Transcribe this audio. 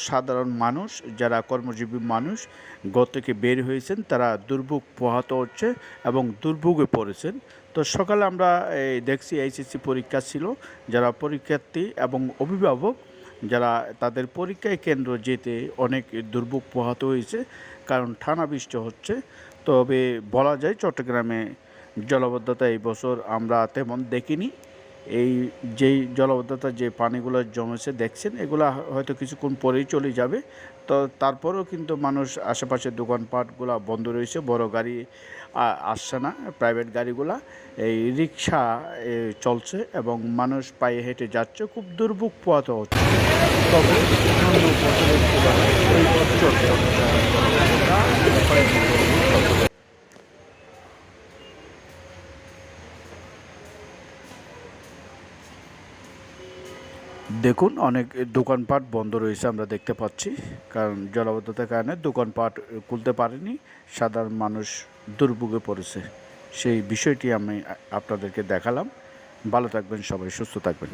সাধারণ মানুষ, যারা কর্মজীবী মানুষ ঘর থেকে বের হয়েছেন, তারা দুর্ভোগ পোহাতে হচ্ছে এবং দুর্ভোগে পড়েছেন। তো সকালে আমরা দেখছি এইচএসসি পরীক্ষা ছিল, যারা পরীক্ষার্থী এবং অভিভাবক যারা তাদের পরীক্ষায় কেন্দ্র যেতে অনেক দুর্ভোগ পোহাতে হয়েছে, কারণ টানা বৃষ্টি হচ্ছে। তবে বলা যায় চট্টগ্রামে জলাবদ্ধতা এই বছর আমরা তেমন দেখিনি। এই যেই জলাবদ্ধতা যে পানিগুলো জমেছে দেখছেন, এগুলা হয়তো কিছুক্ষণ পরেই চলে যাবে। তো তারপরেও কিন্তু মানুষ, আশেপাশের দোকানপাটগুলা বন্ধ রয়েছে, বড় গাড়ি আসছে না, প্রাইভেট গাড়িগুলা, এই রিক্সা চলছে এবং মানুষ পায়ে হেঁটে যাচ্ছে, খুব দুর্ভোগ পোহাতে হচ্ছে। তবে অন্যান্য বছরের তুলনায় এই বছর দেখুন, অনেক দোকানপাট বন্ধ রয়েছে আমরা দেখতে পাচ্ছি, কারণ জলাবদ্ধতার কারণে দোকানপাট খুলতে পারেনি, সাধারণ মানুষ দুর্ভোগে পড়েছে। সেই বিষয়টি আমি আপনাদেরকে দেখালাম। ভালো থাকবেন সবাই, সুস্থ থাকবেন।